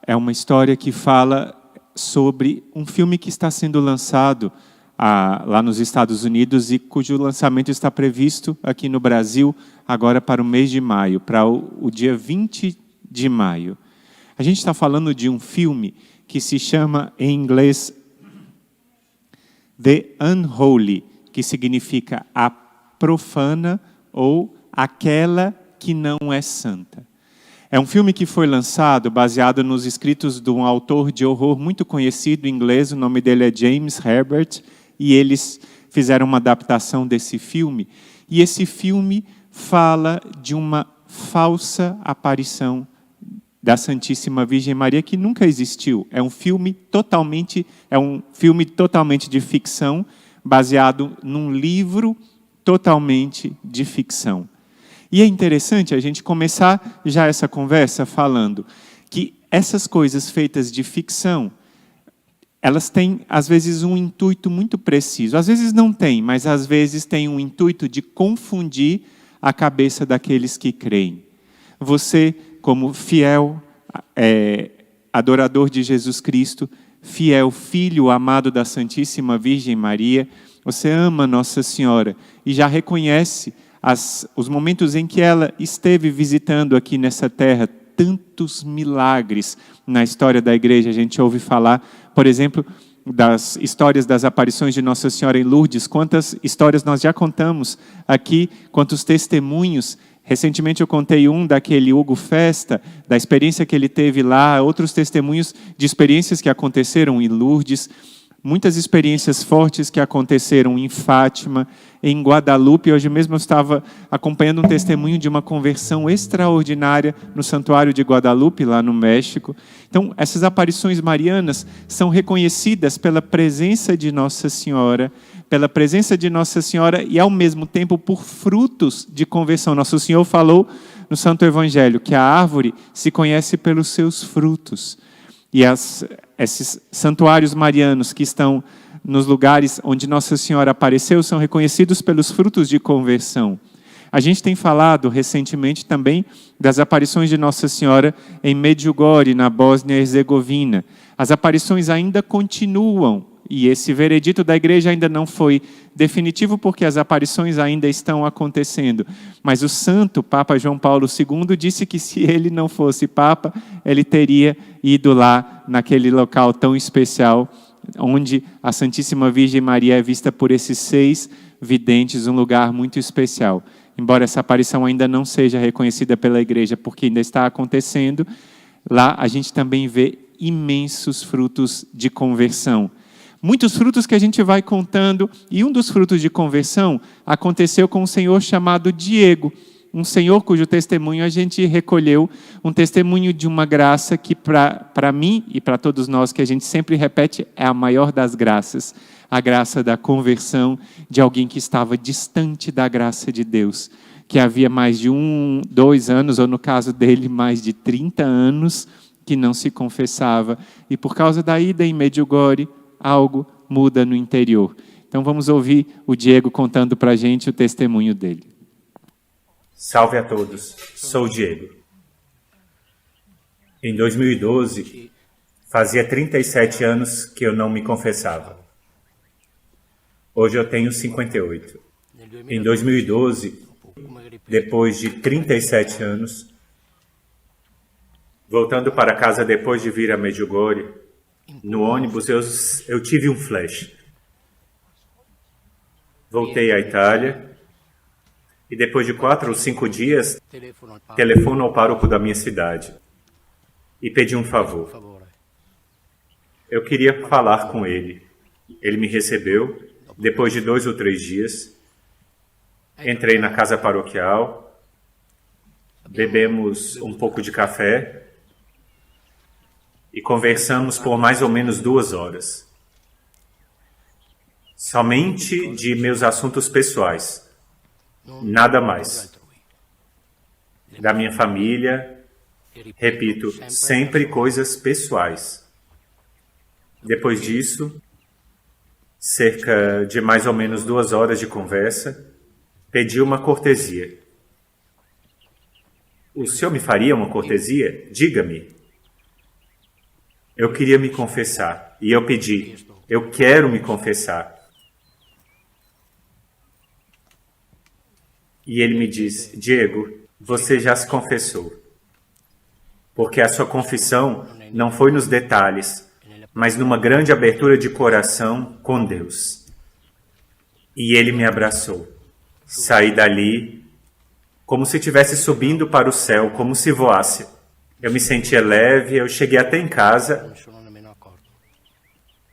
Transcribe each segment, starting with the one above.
é uma história que fala sobre um filme que está sendo lançado lá nos Estados Unidos e cujo lançamento está previsto aqui no Brasil agora para o mês de maio, para o dia 20 de maio. A gente está falando de um filme que se chama, em inglês, The Unholy, que significa a profana ou aquela que não é santa. É um filme que foi lançado baseado nos escritos de um autor de horror muito conhecido em inglês, o nome dele é James Herbert, e eles fizeram uma adaptação desse filme. E esse filme fala de uma falsa aparição da Santíssima Virgem Maria que nunca existiu. É um filme totalmente de ficção, baseado num livro totalmente de ficção. E é interessante a gente começar já essa conversa falando que essas coisas feitas de ficção, elas têm, às vezes, um intuito muito preciso. Às vezes não tem, mas às vezes tem um intuito de confundir a cabeça daqueles que creem. Você, como fiel adorador de Jesus Cristo, fiel filho amado da Santíssima Virgem Maria, você ama Nossa Senhora e já reconhece os momentos em que ela esteve visitando aqui nessa terra, tantos milagres na história da igreja. A gente ouve falar, por exemplo, das histórias das aparições de Nossa Senhora em Lourdes. Quantas histórias nós já contamos aqui, quantos testemunhos. Recentemente eu contei daquele Hugo Festa, da experiência que ele teve lá, outros testemunhos de experiências que aconteceram em Lourdes, muitas experiências fortes que aconteceram em Fátima, em Guadalupe. Hoje mesmo eu estava acompanhando um testemunho de uma conversão extraordinária no Santuário de Guadalupe, lá no México. Então, essas aparições marianas são reconhecidas pela presença de Nossa Senhora, e, ao mesmo tempo, por frutos de conversão. Nosso Senhor falou no Santo Evangelho que a árvore se conhece pelos seus frutos. E esses santuários marianos que estão nos lugares onde Nossa Senhora apareceu são reconhecidos pelos frutos de conversão. A gente tem falado recentemente também das aparições de Nossa Senhora em Medjugorje, na Bósnia e Herzegovina. As aparições ainda continuam e esse veredito da igreja ainda não foi definitivo porque as aparições ainda estão acontecendo. Mas o santo Papa João Paulo II disse que se ele não fosse Papa, ele teria ido lá naquele local tão especial onde a Santíssima Virgem Maria é vista por esses 6 videntes, um lugar muito especial. Embora essa aparição ainda não seja reconhecida pela igreja, porque ainda está acontecendo, lá a gente também vê imensos frutos de conversão. Muitos frutos que a gente vai contando, e um dos frutos de conversão aconteceu com um senhor chamado Diego, um senhor cujo testemunho a gente recolheu, um testemunho de uma graça que para mim e para todos nós, que a gente sempre repete, é a maior das graças, a graça da conversão de alguém que estava distante da graça de Deus, que havia mais de 2 anos, ou no caso dele, mais de 30 anos, que não se confessava, e por causa da ida em Medjugorje, algo muda no interior. Então vamos ouvir o Diego contando para a gente o testemunho dele. Salve a todos, sou o Diego. Em 2012, fazia 37 anos que eu não me confessava. Hoje eu tenho 58. Em 2012, depois de 37 anos, voltando para casa depois de vir a Medjugorje, no ônibus eu tive um flash. Voltei à Itália e depois de 4 ou 5 dias, telefono ao pároco da minha cidade e pedi um favor. Eu queria falar com ele. Ele me recebeu. Depois de 2 ou 3 dias, entrei na casa paroquial, bebemos um pouco de café e conversamos por mais ou menos 2 horas. Somente de meus assuntos pessoais, nada mais. Da minha família, repito, sempre coisas pessoais. Depois disso, cerca de mais ou menos 2 horas de conversa, pedi uma cortesia. O senhor me faria uma cortesia? Diga-me. Eu queria me confessar. E eu pedi, eu quero me confessar. E ele me diz, Diego, você já se confessou. Porque a sua confissão não foi nos detalhes, mas numa grande abertura de coração com Deus. E ele me abraçou. Saí dali como se estivesse subindo para o céu, como se voasse. Eu me sentia leve, eu cheguei até em casa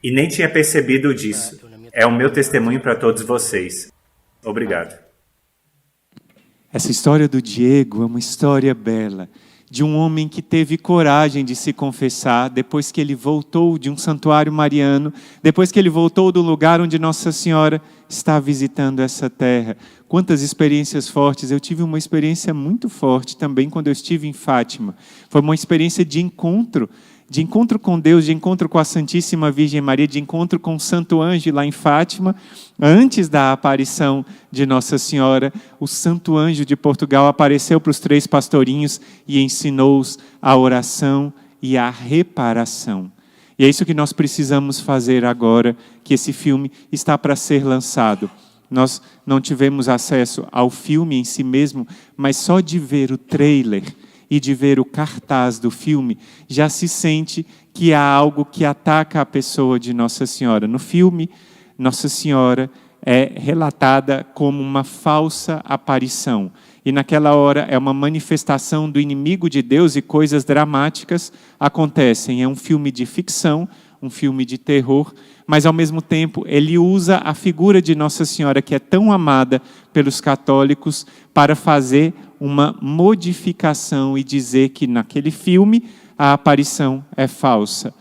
e nem tinha percebido disso. É o meu testemunho para todos vocês. Obrigado. Essa história do Diego é uma história bela, de um homem que teve coragem de se confessar depois que ele voltou de um santuário mariano, depois que ele voltou do lugar onde Nossa Senhora está visitando essa terra. Quantas experiências fortes! Eu tive uma experiência muito forte também quando eu estive em Fátima. Foi uma experiência de encontro com Deus, de encontro com a Santíssima Virgem Maria, de encontro com o Santo Anjo lá em Fátima. Antes da aparição de Nossa Senhora, o Santo Anjo de Portugal apareceu para os 3 pastorinhos e ensinou-os a oração e a reparação. E é isso que nós precisamos fazer agora, que esse filme está para ser lançado. Nós não tivemos acesso ao filme em si mesmo, mas só de ver o trailer e de ver o cartaz do filme, já se sente que há algo que ataca a pessoa de Nossa Senhora. No filme, Nossa Senhora é relatada como uma falsa aparição. E naquela hora é uma manifestação do inimigo de Deus e coisas dramáticas acontecem. É um filme de ficção, um filme de terror, mas ao mesmo tempo ele usa a figura de Nossa Senhora, que é tão amada pelos católicos, para fazer uma modificação e dizer que naquele filme a aparição é falsa.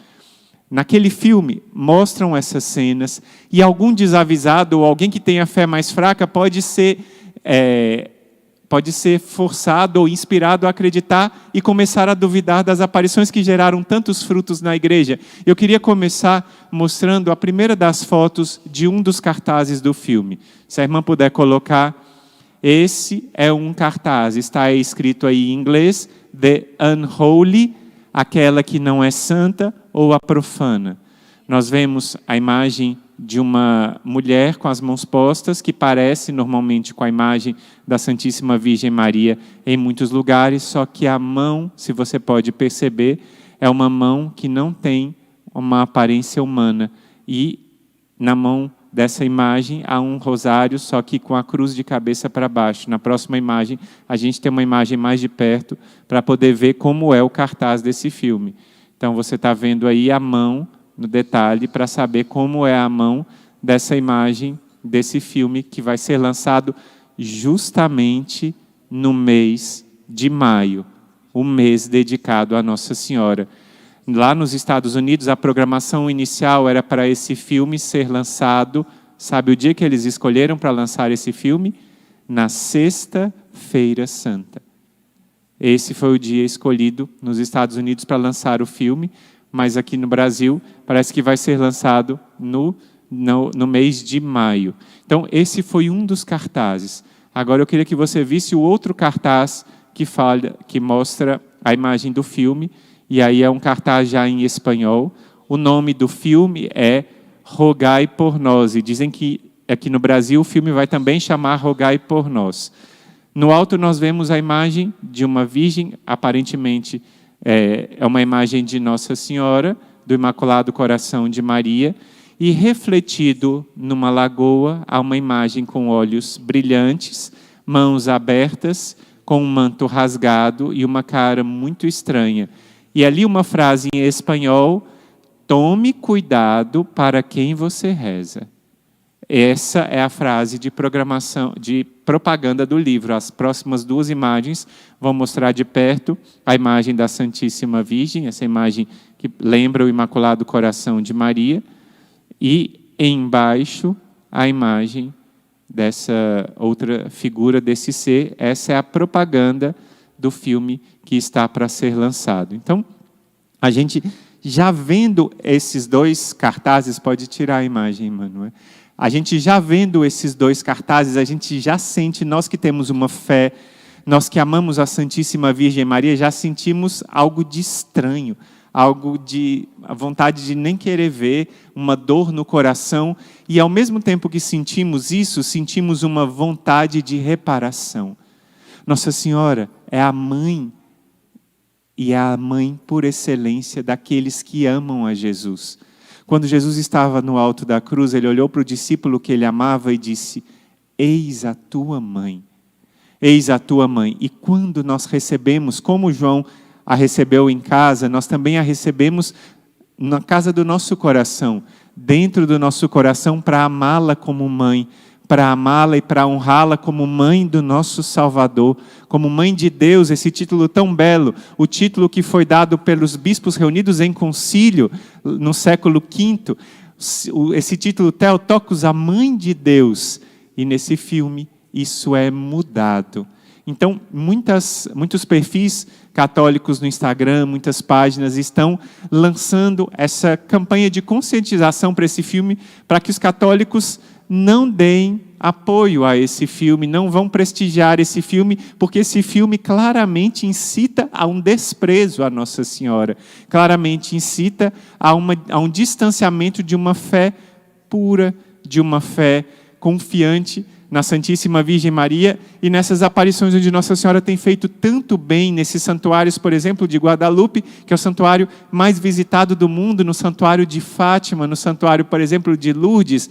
Naquele filme mostram essas cenas e algum desavisado ou alguém que tem a fé mais fraca pode ser forçado ou inspirado a acreditar e começar a duvidar das aparições que geraram tantos frutos na igreja. Eu queria começar mostrando a primeira das fotos de um dos cartazes do filme. Se a irmã puder colocar, esse é um cartaz, está escrito aí em inglês, The Unholy, aquela que não é santa ou a profana. Nós vemos a imagem de uma mulher com as mãos postas, que parece normalmente com a imagem da Santíssima Virgem Maria em muitos lugares, só que a mão, se você pode perceber, é uma mão que não tem uma aparência humana. E na mão dessa imagem há um rosário, só que com a cruz de cabeça para baixo. Na próxima imagem, a gente tem uma imagem mais de perto para poder ver como é o cartaz desse filme. Então, você está vendo aí a mão no detalhe para saber como é a mão dessa imagem desse filme que vai ser lançado justamente no mês de maio, o mês dedicado a Nossa Senhora. Lá nos Estados Unidos, a programação inicial era para esse filme ser lançado, sabe o dia que eles escolheram para lançar esse filme? Na Sexta-feira Santa. Esse foi o dia escolhido nos Estados Unidos para lançar o filme, mas aqui no Brasil parece que vai ser lançado no mês de maio. Então, esse foi um dos cartazes. Agora eu queria que você visse o outro cartaz que mostra a imagem do filme, e aí é um cartaz já em espanhol. O nome do filme é Rogai por Nós, e dizem que aqui no Brasil o filme vai também chamar Rogai por Nós. No alto nós vemos a imagem de uma virgem, aparentemente é uma imagem de Nossa Senhora, do Imaculado Coração de Maria, e refletido numa lagoa há uma imagem com olhos brilhantes, mãos abertas, com um manto rasgado e uma cara muito estranha. E ali uma frase em espanhol: tome cuidado para quem você reza. Essa é a frase de propaganda do livro. As próximas 2 imagens vão mostrar de perto a imagem da Santíssima Virgem, essa imagem que lembra o Imaculado Coração de Maria, e embaixo a imagem dessa outra figura desse ser. Essa é a propaganda do filme que está para ser lançado. Então, a gente já vendo esses 2 cartazes, pode tirar a imagem, Manuel. A gente já vendo esses 2 cartazes, a gente já sente, nós que temos uma fé, nós que amamos a Santíssima Virgem Maria, já sentimos algo de estranho, a vontade de nem querer ver, uma dor no coração, e ao mesmo tempo que sentimos isso, sentimos uma vontade de reparação. Nossa Senhora é a mãe, e é a mãe por excelência daqueles que amam a Jesus. Quando Jesus estava no alto da cruz, ele olhou para o discípulo que ele amava e disse: eis a tua mãe. Eis a tua mãe. E quando nós recebemos, como João a recebeu em casa, nós também a recebemos na casa do nosso coração, dentro do nosso coração, para amá-la como mãe, para amá-la e para honrá-la como mãe do nosso Salvador, como mãe de Deus, esse título tão belo, o título que foi dado pelos bispos reunidos em concílio no século V, esse título Theotokos, a mãe de Deus, e nesse filme isso é mudado. Então, muitos perfis católicos no Instagram, muitas páginas estão lançando essa campanha de conscientização para esse filme, para que os católicos não deem apoio a esse filme, não vão prestigiar esse filme, porque esse filme claramente incita a um desprezo à Nossa Senhora, claramente incita a um distanciamento de uma fé pura, de uma fé confiante na Santíssima Virgem Maria e nessas aparições onde Nossa Senhora tem feito tanto bem nesses santuários, por exemplo, de Guadalupe, que é o santuário mais visitado do mundo, no santuário de Fátima, no santuário, por exemplo, de Lourdes.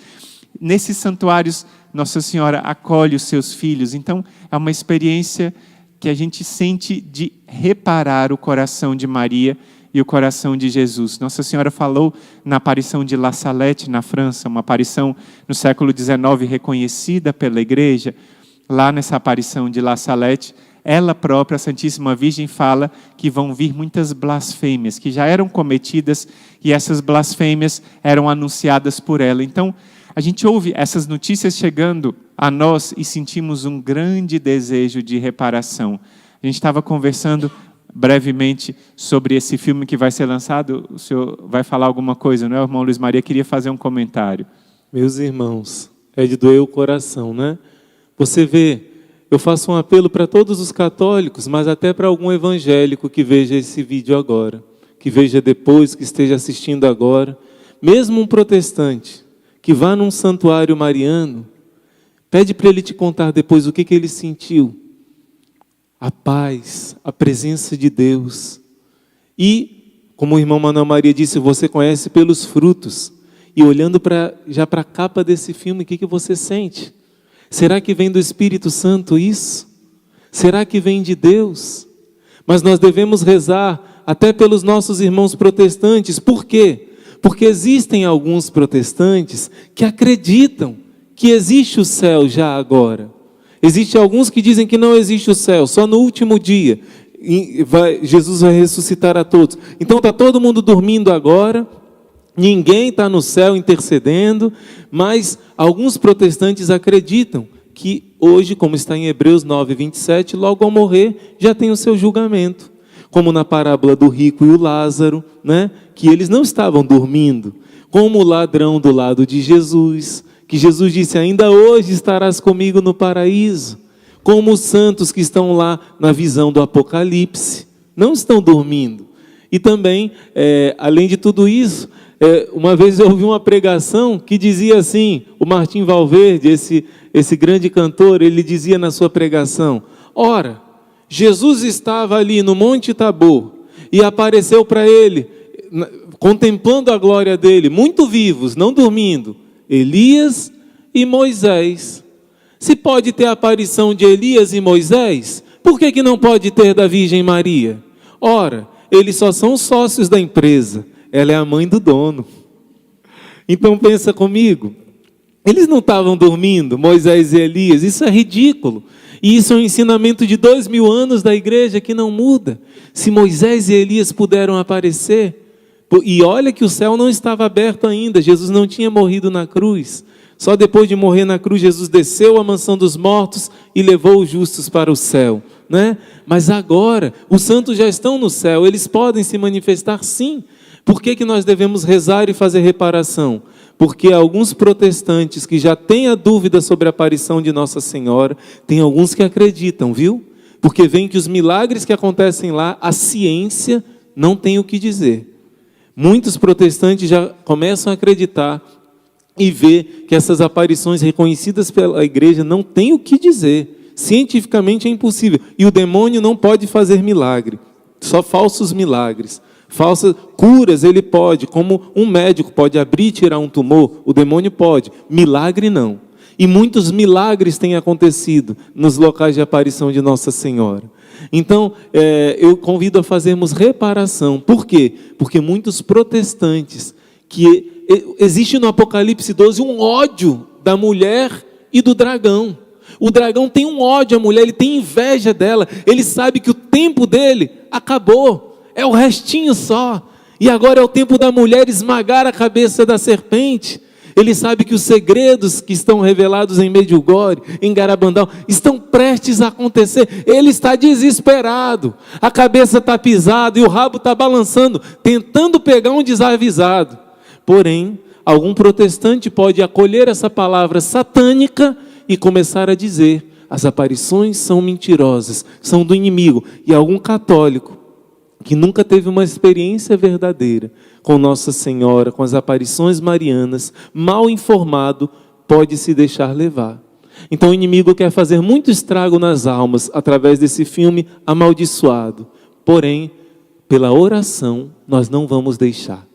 Nesses santuários, Nossa Senhora acolhe os seus filhos. Então, é uma experiência que a gente sente de reparar o coração de Maria e o coração de Jesus. Nossa Senhora falou na aparição de La Salette, na França, uma aparição no século XIX reconhecida pela Igreja. Lá nessa aparição de La Salette, ela própria, a Santíssima Virgem, fala que vão vir muitas blasfêmias, que já eram cometidas, e essas blasfêmias eram anunciadas por ela. Então, a gente ouve essas notícias chegando a nós e sentimos um grande desejo de reparação. A gente estava conversando brevemente sobre esse filme que vai ser lançado. O senhor vai falar alguma coisa, não é? O irmão Luiz Maria queria fazer um comentário. Meus irmãos, é de doer o coração, né? Você vê, eu faço um apelo para todos os católicos, mas até para algum evangélico que veja esse vídeo agora, que veja depois, que esteja assistindo agora, mesmo um protestante, que vá num santuário mariano, pede para ele te contar depois o que ele sentiu. A paz, a presença de Deus. E, como o irmão Manuel Maria disse, você conhece pelos frutos. E olhando já para a capa desse filme, o que você sente? Será que vem do Espírito Santo isso? Será que vem de Deus? Mas nós devemos rezar até pelos nossos irmãos protestantes. Por quê? Porque existem alguns protestantes que acreditam que existe o céu já agora. Existem alguns que dizem que não existe o céu, só no último dia Jesus vai ressuscitar a todos. Então está todo mundo dormindo agora, ninguém está no céu intercedendo, mas alguns protestantes acreditam que hoje, como está em Hebreus 9, 27, logo ao morrer já tem o seu julgamento. Como na parábola do rico e o Lázaro, né? Que eles não estavam dormindo, como o ladrão do lado de Jesus, que Jesus disse, ainda hoje estarás comigo no paraíso, como os santos que estão lá na visão do Apocalipse, não estão dormindo. E também, além de tudo isso, uma vez eu ouvi uma pregação que dizia assim, o Martim Valverde, esse grande cantor, ele dizia na sua pregação, ora, Jesus estava ali no Monte Tabor e apareceu para ele, contemplando a glória dele, muito vivos, não dormindo, Elias e Moisés. Se pode ter a aparição de Elias e Moisés, por que não pode ter da Virgem Maria? Ora, eles só são sócios da empresa, ela é a mãe do dono. Então pensa comigo, eles não estavam dormindo, Moisés e Elias, isso é ridículo. E isso é um ensinamento de 2000 anos da igreja que não muda. Se Moisés e Elias puderam aparecer, e olha que o céu não estava aberto ainda, Jesus não tinha morrido na cruz. Só depois de morrer na cruz, Jesus desceu à mansão dos mortos e levou os justos para o céu, né? Mas agora, os santos já estão no céu, eles podem se manifestar sim. Por que nós devemos rezar e fazer reparação? Porque alguns protestantes que já têm a dúvida sobre a aparição de Nossa Senhora, tem alguns que acreditam, viu? Porque veem que os milagres que acontecem lá, a ciência não tem o que dizer. Muitos protestantes já começam a acreditar e ver que essas aparições reconhecidas pela igreja não têm o que dizer. Cientificamente é impossível. E o demônio não pode fazer milagre. Só falsos milagres. Falsas curas ele pode, como um médico pode abrir e tirar um tumor, o demônio pode. Milagre não. E muitos milagres têm acontecido nos locais de aparição de Nossa Senhora. Então, eu convido a fazermos reparação. Por quê? Porque muitos protestantes, que existe no Apocalipse 12 um ódio da mulher e do dragão. O dragão tem um ódio à mulher, ele tem inveja dela, ele sabe que o tempo dele acabou, é o restinho só. E agora é o tempo da mulher esmagar a cabeça da serpente. Ele sabe que os segredos que estão revelados em Medjugorje, em Garabandal, estão prestes a acontecer. Ele está desesperado. A cabeça está pisada e o rabo está balançando, tentando pegar um desavisado. Porém, algum protestante pode acolher essa palavra satânica e começar a dizer: as aparições são mentirosas, são do inimigo. E algum católico que nunca teve uma experiência verdadeira com Nossa Senhora, com as aparições marianas, mal informado, pode se deixar levar. Então o inimigo quer fazer muito estrago nas almas através desse filme amaldiçoado. Porém, pela oração, nós não vamos deixar.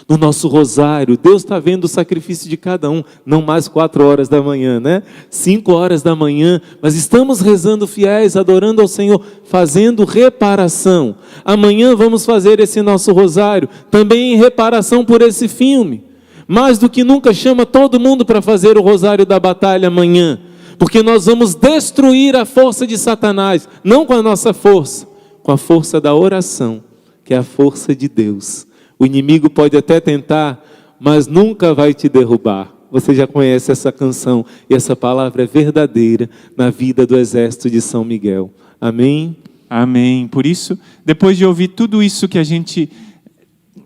No nosso rosário, Deus está vendo o sacrifício de cada um, não mais 4 horas da manhã, né? 5 horas da manhã, mas estamos rezando fiéis, adorando ao Senhor, fazendo reparação. Amanhã vamos fazer esse nosso rosário, também em reparação por esse filme. Mais do que nunca, chama todo mundo para fazer o rosário da batalha amanhã, porque nós vamos destruir a força de Satanás, não com a nossa força, com a força da oração, que é a força de Deus. O inimigo pode até tentar, mas nunca vai te derrubar. Você já conhece essa canção e essa palavra é verdadeira na vida do exército de São Miguel. Amém? Amém. Por isso, depois de ouvir tudo isso que a gente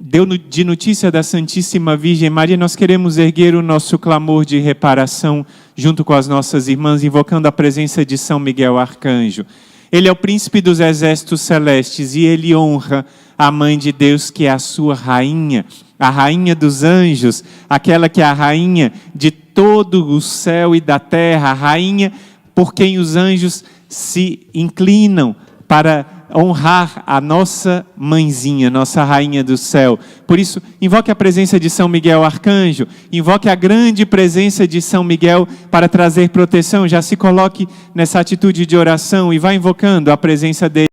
deu de notícia da Santíssima Virgem Maria, nós queremos erguer o nosso clamor de reparação junto com as nossas irmãs, invocando a presença de São Miguel Arcanjo. Ele é o príncipe dos exércitos celestes e ele honra a Mãe de Deus, que é a sua rainha, a rainha dos anjos, aquela que é a rainha de todo o céu e da terra, a rainha por quem os anjos se inclinam para honrar a nossa mãezinha, nossa rainha do céu. Por isso, invoque a presença de São Miguel Arcanjo, invoque a grande presença de São Miguel para trazer proteção. Já se coloque nessa atitude de oração e vá invocando a presença dele.